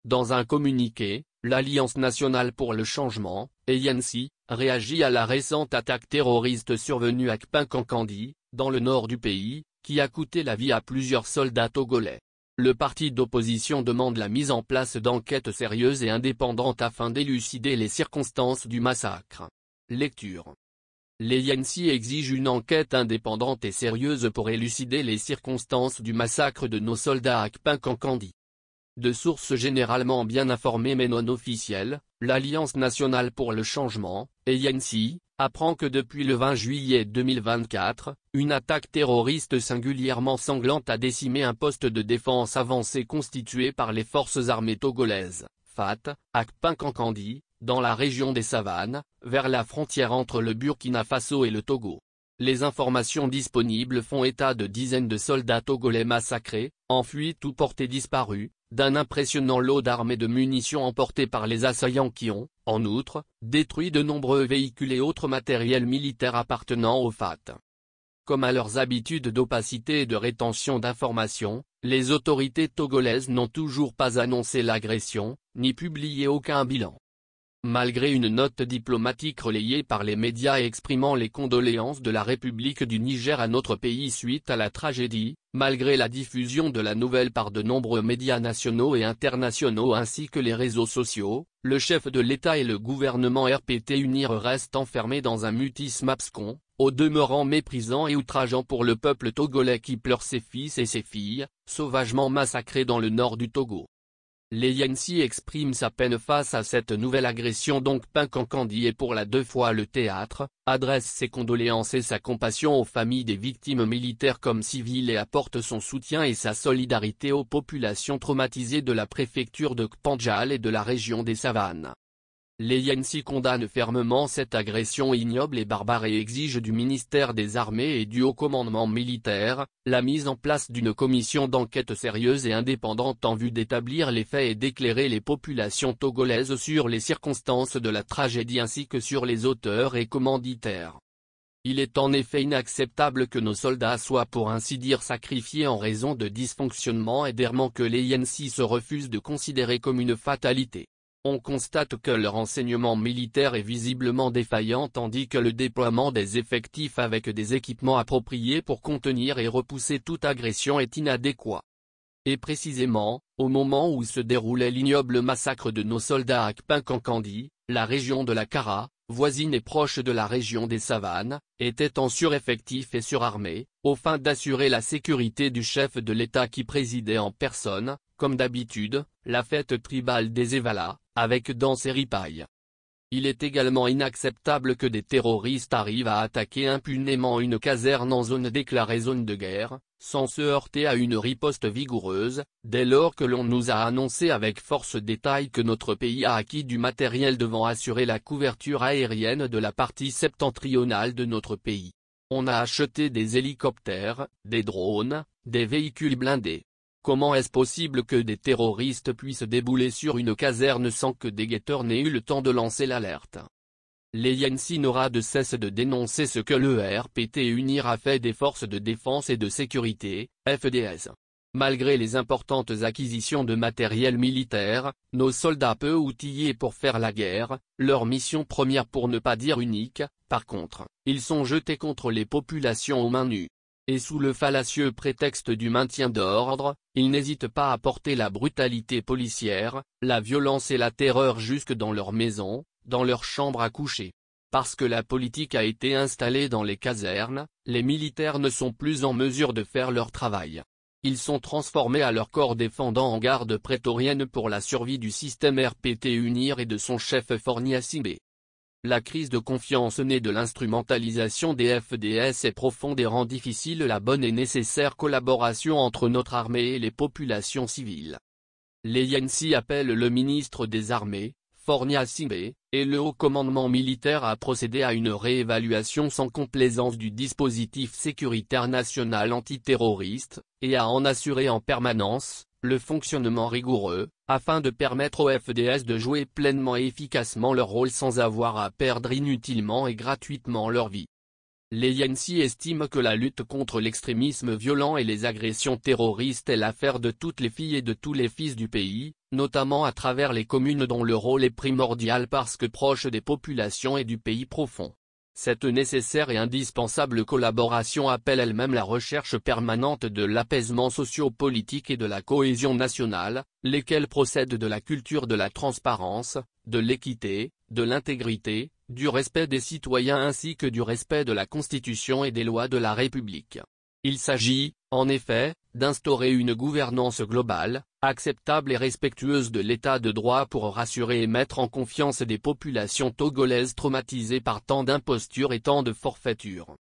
Dans un communiqué, l'Alliance nationale pour le changement, ANC, réagit à la récente attaque terroriste survenue à Kpinkankandi, dans le nord du pays, qui a coûté la vie à plusieurs soldats togolais. Le parti d'opposition demande la mise en place d'enquêtes sérieuses et indépendantes afin d'élucider les circonstances du massacre. Lecture. L'ANC exige une enquête indépendante et sérieuse pour élucider les circonstances du massacre de nos soldats à Kpinkankandi. De sources généralement bien informées mais non officielles, l'Alliance nationale pour le changement, ANC, apprend que depuis le 20 juillet 2024, une attaque terroriste singulièrement sanglante a décimé un poste de défense avancé constitué par les forces armées togolaises, FAT, à Kpinkankandi, dans la région des Savanes, vers la frontière entre le Burkina Faso et le Togo. Les informations disponibles font état de dizaines de soldats togolais massacrés, en fuite ou portés disparus, d'un impressionnant lot d'armes et de munitions emportées par les assaillants qui ont, en outre, détruit de nombreux véhicules et autres matériels militaires appartenant aux FAT. Comme à leurs habitudes d'opacité et de rétention d'informations, les autorités togolaises n'ont toujours pas annoncé l'agression, ni publié aucun bilan. Malgré une note diplomatique relayée par les médias et exprimant les condoléances de la République du Niger à notre pays suite à la tragédie, malgré la diffusion de la nouvelle par de nombreux médias nationaux et internationaux ainsi que les réseaux sociaux, le chef de l'État et le gouvernement RPT UNIR restent enfermés dans un mutisme abscon, au demeurant méprisant et outrageant pour le peuple togolais qui pleure ses fils et ses filles, sauvagement massacrés dans le nord du Togo. L'ANC exprime sa peine face à cette nouvelle agression dont Kpinkankandi est pour la deux fois le théâtre, adresse ses condoléances et sa compassion aux familles des victimes militaires comme civiles et apporte son soutien et sa solidarité aux populations traumatisées de la préfecture de Kpandjal et de la région des Savanes. L'ANC condamne fermement cette agression ignoble et barbare et exige du ministère des Armées et du Haut Commandement militaire, la mise en place d'une commission d'enquête sérieuse et indépendante en vue d'établir les faits et d'éclairer les populations togolaises sur les circonstances de la tragédie ainsi que sur les auteurs et commanditaires. Il est en effet inacceptable que nos soldats soient pour ainsi dire sacrifiés en raison de dysfonctionnements et d'errements que l'ANC se refuse de considérer comme une fatalité. On constate que le renseignement militaire est visiblement défaillant tandis que le déploiement des effectifs avec des équipements appropriés pour contenir et repousser toute agression est inadéquat. Et précisément, au moment où se déroulait l'ignoble massacre de nos soldats à Kpinkankandi, la région de la Kara, voisine et proche de la région des Savanes, était en sureffectif et surarmée, aux fins d'assurer la sécurité du chef de l'État qui présidait en personne, comme d'habitude, la fête tribale des Evala, avec danse et ripaille. Il est également inacceptable que des terroristes arrivent à attaquer impunément une caserne en zone déclarée zone de guerre, sans se heurter à une riposte vigoureuse, dès lors que l'on nous a annoncé avec force détail que notre pays a acquis du matériel devant assurer la couverture aérienne de la partie septentrionale de notre pays. On a acheté des hélicoptères, des drones, des véhicules blindés. Comment est-ce possible que des terroristes puissent débouler sur une caserne sans que des guetteurs n'aient eu le temps de lancer l'alerte? L'ANC n'aura de cesse de dénoncer ce que le RPT UNIR a fait des forces de défense et de sécurité, FDS. Malgré les importantes acquisitions de matériel militaire, nos soldats peu outillés pour faire la guerre, leur mission première pour ne pas dire unique, par contre, ils sont jetés contre les populations aux mains nues. Et sous le fallacieux prétexte du maintien d'ordre, ils n'hésitent pas à porter la brutalité policière, la violence et la terreur jusque dans leurs maisons, dans leurs chambres à coucher. Parce que la politique a été installée dans les casernes, les militaires ne sont plus en mesure de faire leur travail. Ils sont transformés à leur corps défendant en garde prétorienne pour la survie du système RPT UNIR et de son chef Fornia Sibé. La crise de confiance née de l'instrumentalisation des FDS est profonde et rend difficile la bonne et nécessaire collaboration entre notre armée et les populations civiles. L'ANC appelle le ministre des Armées, Fornia Sibé, et le haut commandement militaire à procéder à une réévaluation sans complaisance du dispositif sécuritaire national antiterroriste, et à en assurer en permanence le fonctionnement rigoureux, afin de permettre aux FDS de jouer pleinement et efficacement leur rôle sans avoir à perdre inutilement et gratuitement leur vie. Les Yensi estiment que la lutte contre l'extrémisme violent et les agressions terroristes est l'affaire de toutes les filles et de tous les fils du pays, notamment à travers les communes dont le rôle est primordial parce que proche des populations et du pays profond. Cette nécessaire et indispensable collaboration appelle elle-même la recherche permanente de l'apaisement socio-politique et de la cohésion nationale, lesquels procèdent de la culture de la transparence, de l'équité, de l'intégrité, du respect des citoyens ainsi que du respect de la Constitution et des lois de la République. Il s'agit, en effet, d'instaurer une gouvernance globale, acceptable et respectueuse de l'état de droit pour rassurer et mettre en confiance des populations togolaises traumatisées par tant d'impostures et tant de forfaitures.